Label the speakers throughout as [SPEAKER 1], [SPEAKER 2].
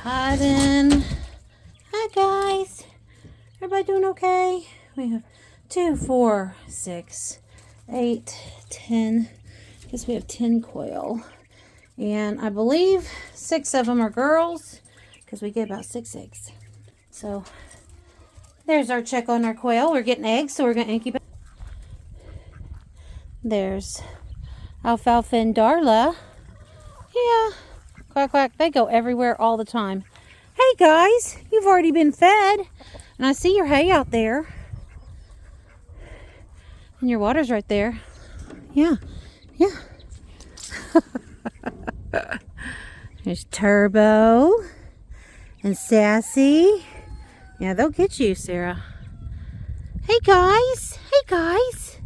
[SPEAKER 1] hiding. Hi guys. Everybody doing okay? We have 2, 4, 6, 8, 10. I guess we have 10 quail. And I believe 6 of them are girls because we get about 6 eggs. So there's our check on our quail. We're getting eggs, so we're going to incubate. There's Alfalfa and Darla. Yeah. Quack, quack. They go everywhere all the time. Hey, guys. You've already been fed. And I see your hay out there. And your water's right there. Yeah. Yeah. There's Turbo. And Sassy. Yeah, they'll get you, Sarah. Hey, guys. Hey, guys.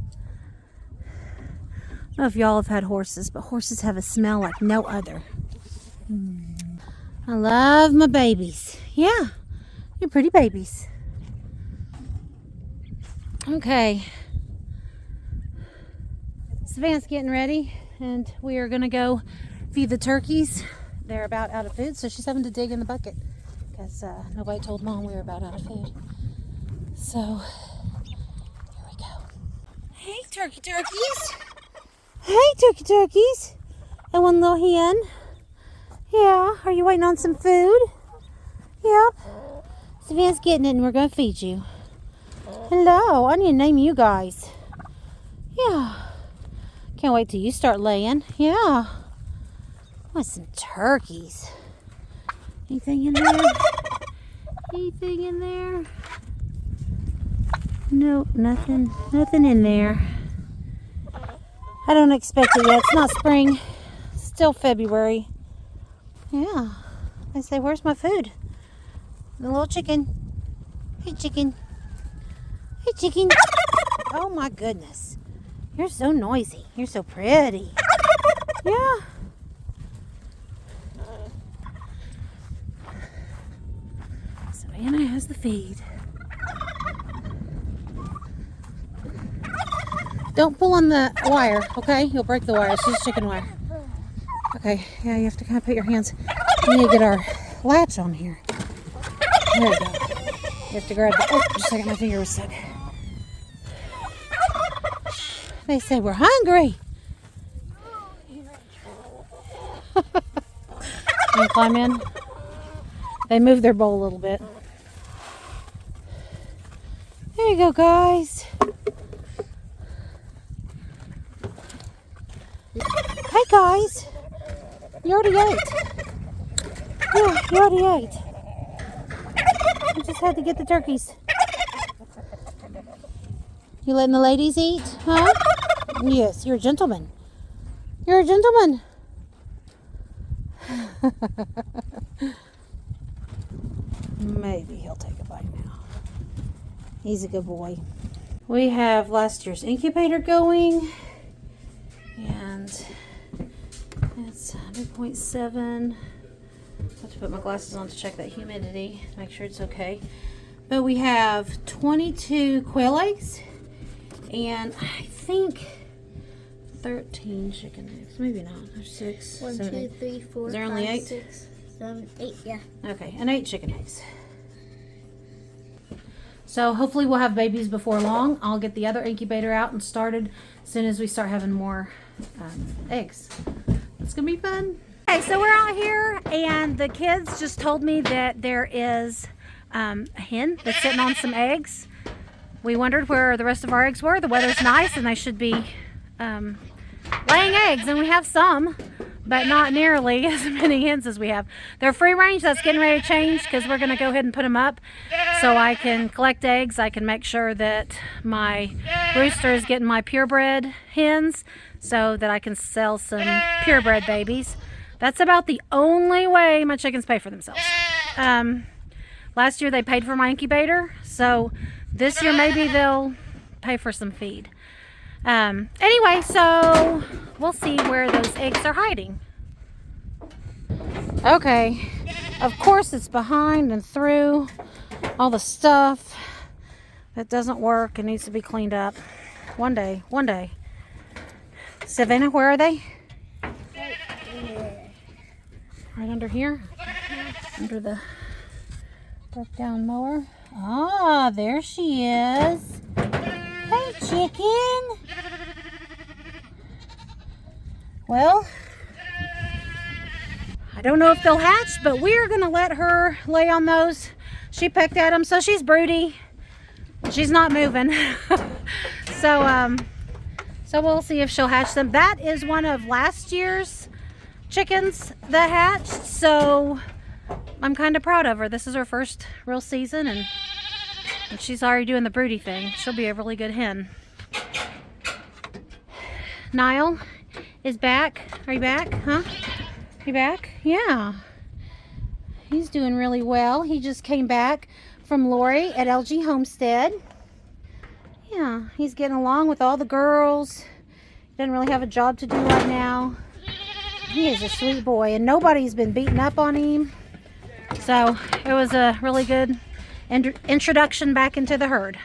[SPEAKER 1] I don't know if y'all have had horses, but horses have a smell like no other. I love my babies. Yeah, you're pretty babies. Okay. Savannah's getting ready, and we are going to go feed the turkeys. They're about out of food, so she's having to dig in the bucket because nobody told Mom we were about out of food. So, here we go. Hey, turkeys. Hey, turkeys. And one little hen. Yeah, are you waiting on some food? Yep. Savannah's getting it and we're going to feed you. Hello, I need to name you guys. Yeah. Can't wait till you start laying. Yeah. I want some turkeys. Anything in there? Anything in there? Nope, nothing in there. I don't expect it yet. It's not spring. It's still February. Yeah. I say, where's my food? The little chicken. Hey, chicken. Hey, chicken. Oh, my goodness. You're so noisy. You're so pretty. Yeah. Savannah has the feed. Don't pull on the wire, okay? You'll break the wire. It's just chicken wire. Okay, yeah, you have to kind of put your hands. We need to get our latch on here. There we go. You have to grab the. Oh, just a second, my finger was stuck. They said we're hungry. Can you climb in? They moved their bowl a little bit. There you go, guys. Hey guys, you already ate. Yeah, you already ate. You just had to get the turkeys. You letting the ladies eat, huh? Yes, you're a gentleman. You're a gentleman. Maybe he'll take a bite now. He's a good boy. We have last year's incubator going. And it's 100.7. I have to put my glasses on to check that humidity, make sure it's okay. But we have 22 quail eggs and I think 13 chicken eggs. Maybe not. There's 6.
[SPEAKER 2] 1, 2, 3, 4.
[SPEAKER 1] Is there only 8?
[SPEAKER 2] 6, 7, 8. Yeah.
[SPEAKER 1] Okay, and 8 chicken eggs. So hopefully we'll have babies before long. I'll get the other incubator out and started as soon as we start having more eggs. It's gonna be fun. Okay, so we're out here and the kids just told me that there is a hen that's sitting on some eggs. We wondered where the rest of our eggs were. The weather's nice and they should be laying eggs, and we have some, but not nearly as many hens as we have. They're free range. That's getting ready to change because we're going to go ahead and put them up so I can collect eggs. I can make sure that my rooster is getting my purebred hens so that I can sell some purebred babies. That's about the only way my chickens pay for themselves. Last year they paid for my incubator, so this year maybe they'll pay for some feed. Anyway, so we'll see where those eggs are hiding. Okay, of course it's behind and through all the stuff that doesn't work and needs to be cleaned up. One day. Savannah, where are they? Right under here? under the broke down mower. Ah, there she is. Hey, chicken. Well, I don't know if they'll hatch, but we're going to let her lay on those. She pecked at them, so she's broody. She's not moving. So we'll see if she'll hatch them. That is one of last year's chickens that hatched, so I'm kind of proud of her. This is her first real season, and she's already doing the broody thing. She'll be a really good hen. Niall is back. Are you back? Huh? You back? Yeah. He's doing really well. He just came back from Lori at LG Homestead. Yeah, he's getting along with all the girls. Doesn't really have a job to do right now. He is a sweet boy, and nobody's been beating up on him. So it was a really good introduction back into the herd.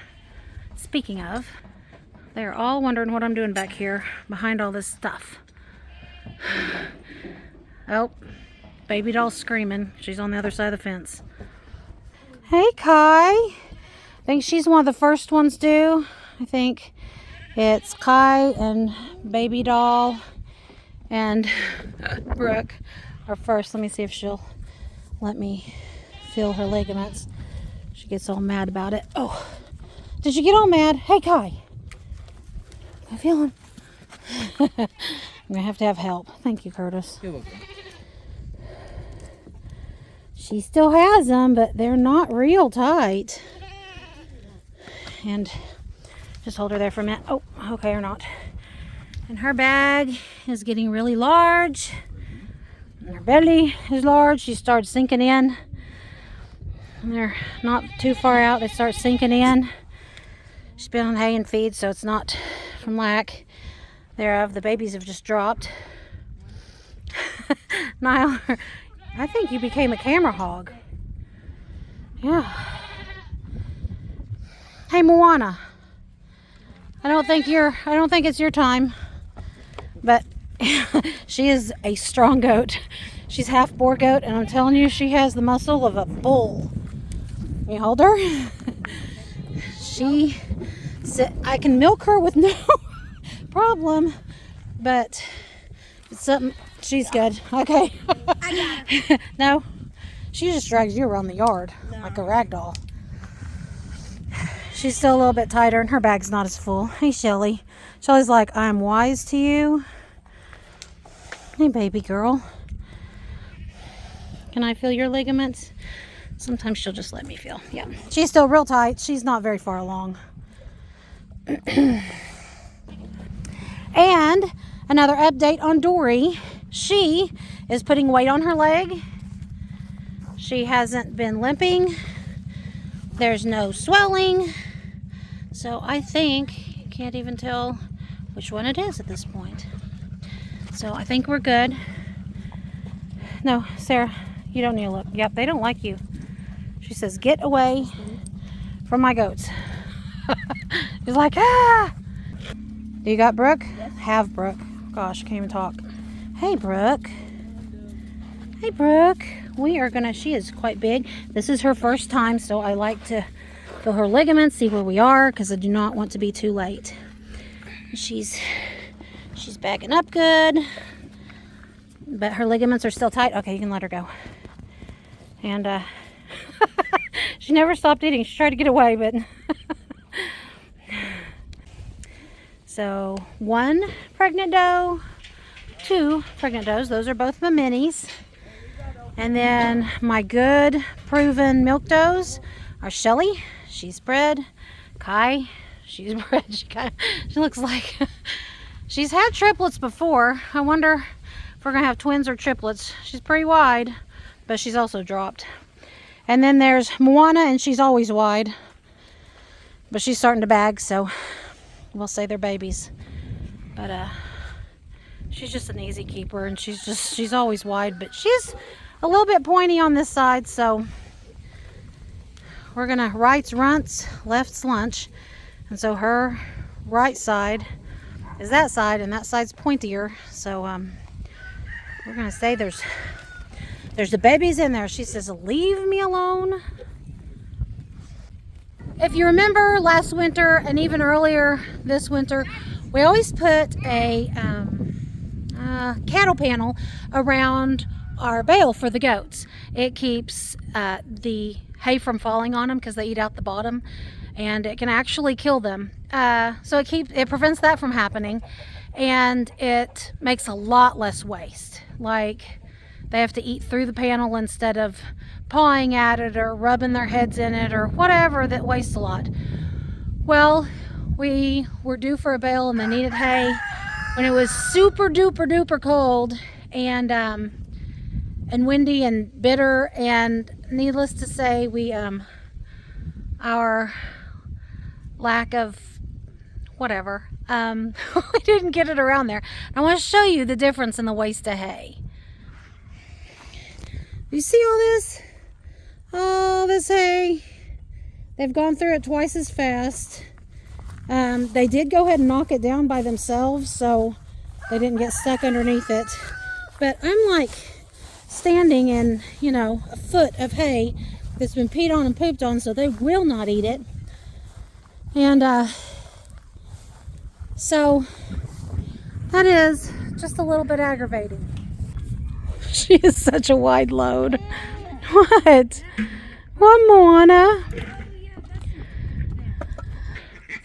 [SPEAKER 1] Speaking of, they're all wondering what I'm doing back here behind all this stuff. Oh, baby doll's screaming. She's on the other side of the fence. Hey, Kai. I think she's one of the first ones due. I think it's Kai and baby doll and Brooke are first. Let me see if she'll let me feel her ligaments. She gets all mad about it. Oh, did you get all mad? Hey, Kai. I feel him. I'm going to have help. Thank you, Curtis.
[SPEAKER 3] You're welcome.
[SPEAKER 1] She still has them, but they're not real tight. And just hold her there for a minute. Oh, okay, or not. And her bag is getting really large. And her belly is large. She starts sinking in. And they're not too far out. They start sinking in. She's been on hay and feed, so it's not from lack thereof. The babies have just dropped. Niall, I think you became a camera hog. Yeah. Hey, Moana. I don't think it's your time. But she is a strong goat. She's half boar goat, and I'm telling you, she has the muscle of a bull. You hold her? I can milk her with no problem, but it's something. She's good. Okay.
[SPEAKER 2] I got her.
[SPEAKER 1] No, she just drags you around the yard like a rag doll. She's still a little bit tighter, and her bag's not as full. Hey, Shelly. Shelly's like, I'm wise to you. Hey, baby girl. Can I feel your ligaments? Sometimes she'll just let me feel. Yeah. She's still real tight. She's not very far along. And another update on Dorie. She is putting weight on her leg. She hasn't been limping. There's no swelling. So I think you can't even tell which one it is at this point. So I think we're good. No, Sarah, you don't need to look. Yep, they don't like you. She says, get away from my goats. He's like, ah! Do you got Brooke?
[SPEAKER 2] Yes.
[SPEAKER 1] Have Brooke. Gosh, I can't even talk. Hey, Brooke. Hey, Brooke. She is quite big. This is her first time, so I like to feel her ligaments, see where we are, because I do not want to be too late. She's backing up good, but her ligaments are still tight. Okay, you can let her go. And she never stopped eating. She tried to get away, but so 1 pregnant doe, 2 pregnant does. Those are both my minis. And then my good proven milk does are Shelly. She's bred. Kai. She's bred. She looks like she's had triplets before. I wonder if we're gonna have twins or triplets. She's pretty wide, but she's also dropped. And then there's Moana, and she's always wide, but she's starting to bag, so we'll say they're babies. But she's just an easy keeper, and she's always wide, but she's a little bit pointy on this side, so we're gonna right's runts, left's lunch, and so her right side is that side, and that side's pointier, so we're gonna say there's There's the babies in there. She says, leave me alone. If you remember last winter and even earlier this winter, we always put a cattle panel around our bale for the goats. It keeps the hay from falling on them because they eat out the bottom, and it can actually kill them. So it prevents that from happening, and it makes a lot less waste. Like, they have to eat through the panel instead of pawing at it or rubbing their heads in it or whatever that wastes a lot. Well, we were due for a bale and they needed hay when it was super duper duper cold and windy and bitter, and needless to say, our lack of whatever, we didn't get it around there. I want to show you the difference in the waste of hay. You see all this? All this hay. They've gone through it twice as fast. They did go ahead and knock it down by themselves, so they didn't get stuck underneath it. But I'm like standing in, a foot of hay that's been peed on and pooped on, so they will not eat it. And so that is just a little bit aggravating. She is such a wide load. What? What, Moana?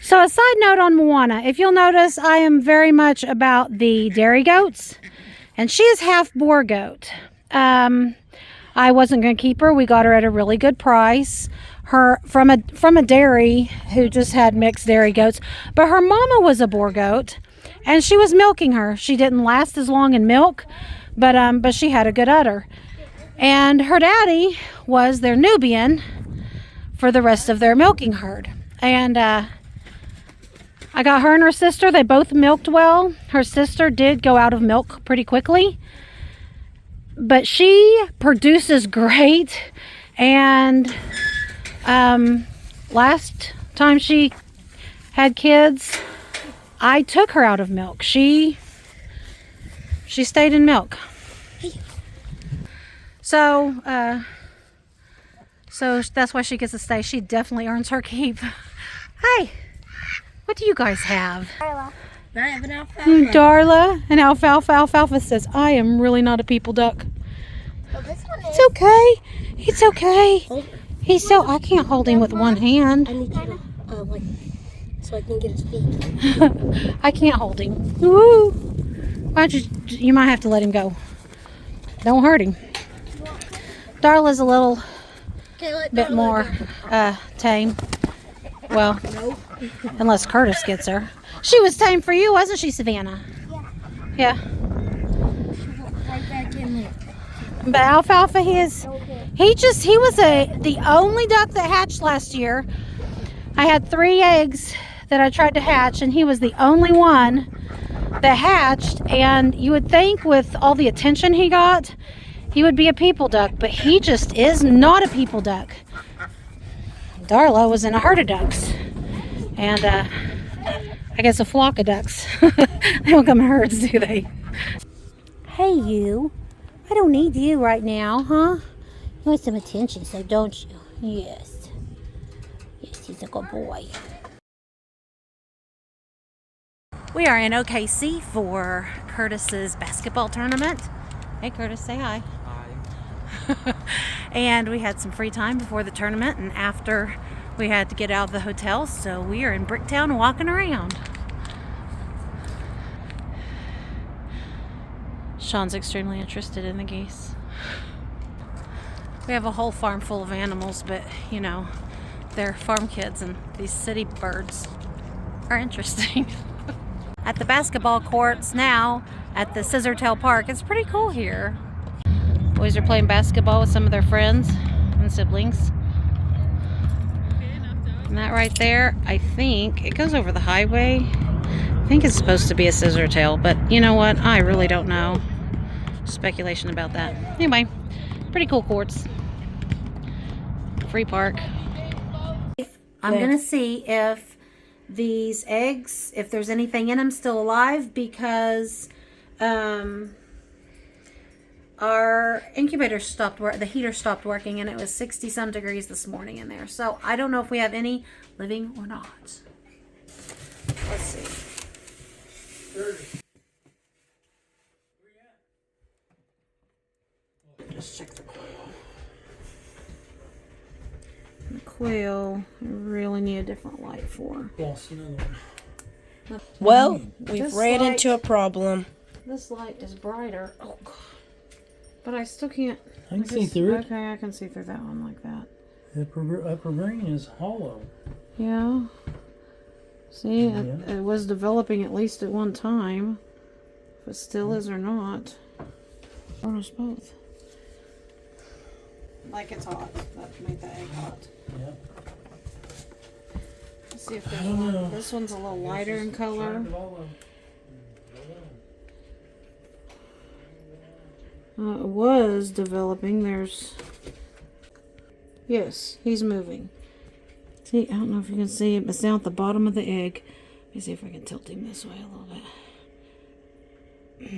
[SPEAKER 1] So a side note on Moana. If you'll notice, I am very much about the dairy goats. And she is half boar goat. I wasn't going to keep her. We got her at a really good price. From a dairy who just had mixed dairy goats. But her mama was a boar goat. And she was milking her. She didn't last as long in milk. But she had a good udder. And her daddy was their Nubian for the rest of their milking herd. And I got her and her sister. They both milked well. Her sister did go out of milk pretty quickly. But she produces great. And last time she had kids, I took her out of milk. She stayed in milk. So that's why she gets to stay. She definitely earns her keep. Hey, what do you guys have?
[SPEAKER 2] Darla. I have an alfalfa.
[SPEAKER 1] Darla and Alfalfa. Alfalfa says, I am really not a people duck.
[SPEAKER 2] Well, this one is.
[SPEAKER 1] It's okay. It's okay.
[SPEAKER 2] Hold.
[SPEAKER 1] I can't hold him with one hand.
[SPEAKER 2] I need you to, so I can get his feet.
[SPEAKER 1] I can't hold him. Woo! Why don't you might have to let him go. Don't hurt him. Darla's a little bit more tame. Well, unless Curtis gets her. She was tame for you, wasn't she, Savannah? Yeah.
[SPEAKER 2] Right back in there.
[SPEAKER 1] But Alfalfa, he was the only duck that hatched last year. I had 3 eggs that I tried to hatch, and he was the only one that hatched. And you would think with all the attention he got, he would be a people duck, but he just is not a people duck. Darla was in a herd of ducks, and I guess a flock of ducks. They don't come in herds, do they? Hey, you. I don't need you right now, huh? You want some attention, so don't you? Yes. Yes, he's a good boy. We are in OKC for Curtis's basketball tournament. Hey, Curtis, say hi. Hi. And we had some free time before the tournament, and after we had to get out of the hotel, so we are in Bricktown walking around. Sean's extremely interested in the geese. We have a whole farm full of animals, but they're farm kids, and these city birds are interesting. At the basketball courts now at the Scissortail Park, it's pretty cool here. Boys are playing basketball with some of their friends and siblings. And that right there, I think it goes over the highway. I think it's supposed to be a Scissortail, but you know what? I really don't know. Speculation about that. Anyway, pretty cool courts. Free park. I'm gonna see if these eggs, if there's anything in them still alive, because our incubator stopped work. The heater stopped working, and it was 60-some degrees this morning in there. So I don't know if we have any living or not. Let's see.
[SPEAKER 3] 30.
[SPEAKER 1] Just check the coil. The coil, I really need a different light for.
[SPEAKER 3] Lost another one.
[SPEAKER 4] Well, we've
[SPEAKER 1] This
[SPEAKER 4] ran
[SPEAKER 1] light-
[SPEAKER 4] into a problem.
[SPEAKER 1] This light is brighter. Oh God. But I still can't.
[SPEAKER 3] I can see through it.
[SPEAKER 1] Okay, I can see through that one like that.
[SPEAKER 3] The upper ring is hollow.
[SPEAKER 1] Yeah. See,
[SPEAKER 3] Yeah.
[SPEAKER 1] it was developing at least at one time. If it still is or not. Or it's both. Like it's hot. That made the egg hot.
[SPEAKER 3] Yeah.
[SPEAKER 1] Let's see if there's
[SPEAKER 3] I don't know.
[SPEAKER 1] one. This one's a little lighter in color. It was developing. There's. Yes, he's moving. See, I don't know if you can see it, but it's down at the bottom of the egg. Let me see if I can tilt him this way a little bit.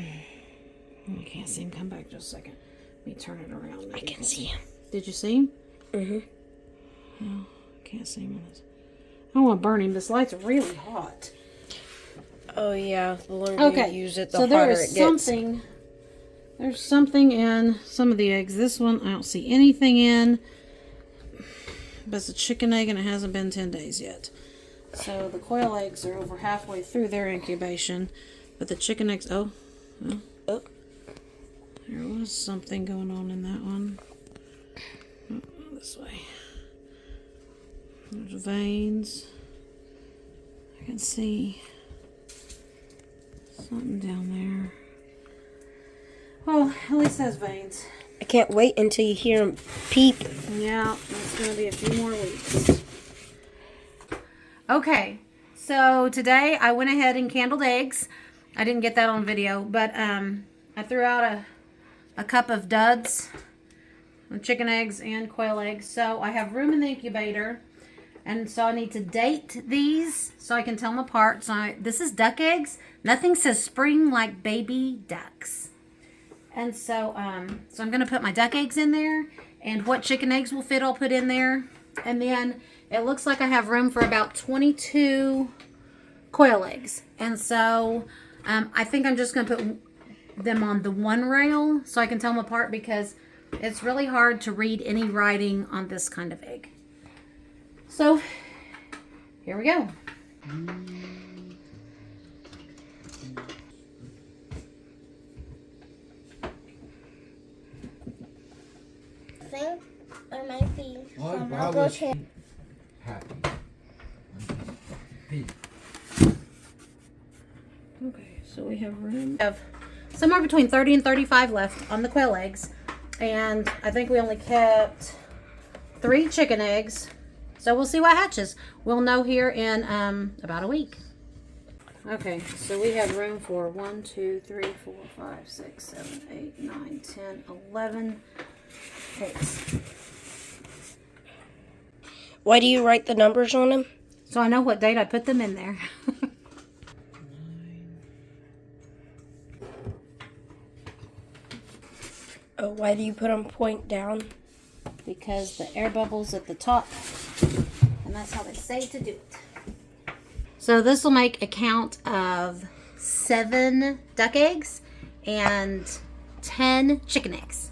[SPEAKER 1] I can't see him. Come back just a second. Let me turn it around.
[SPEAKER 4] I can see him.
[SPEAKER 1] Did you see him?
[SPEAKER 4] Mm-hmm.
[SPEAKER 1] No, I can't see him in this. I don't want to burn him. This light's really hot.
[SPEAKER 4] Oh yeah, the longer you use it, the hotter it gets.
[SPEAKER 1] Something. There's something in some of the eggs. This one I don't see anything in. But it's a chicken egg and it hasn't been 10 days yet. So the quail eggs are over halfway through their incubation. But the chicken eggs, oh. There was something going on in that one. Oh, this way. There's veins. I can see something down there. Oh, at least has veins.
[SPEAKER 4] I can't wait until you hear him peep.
[SPEAKER 1] Yeah, it's going to be a few more weeks. Okay, so today I went ahead and candled eggs. I didn't get that on video, but I threw out a cup of duds, chicken eggs and quail eggs. So I have room in the incubator, and so I need to date these so I can tell them apart. So this is duck eggs. Nothing says spring like baby ducks. And so, so I'm going to put my duck eggs in there, and what chicken eggs will fit I'll put in there. And then it looks like I have room for about 22 quail eggs. And so I think I'm just going to put them on the one rail so I can tell them apart, because it's really hard to read any writing on this kind of egg. So here we go.
[SPEAKER 2] Think there might be
[SPEAKER 5] Well,
[SPEAKER 2] some
[SPEAKER 5] I
[SPEAKER 2] I'll go
[SPEAKER 5] was
[SPEAKER 2] check.
[SPEAKER 5] happy. Pete.
[SPEAKER 1] Okay, so we have room. We have somewhere between 30 and 35 left on the quail eggs. And I think we only kept 3 chicken eggs. So we'll see what hatches. We'll know here in about a week. Okay, so we have room for 1, 2, 3, 4, 5, 6, 7, 8, 9, 10, 11 eggs.
[SPEAKER 4] Why do you write the numbers on them?
[SPEAKER 1] So I know what date I put them in there.
[SPEAKER 4] Oh, why do you put them point down?
[SPEAKER 1] Because the air bubbles at the top, and that's how they say to do it. So this will make a count of 7 duck eggs and 10 chicken eggs.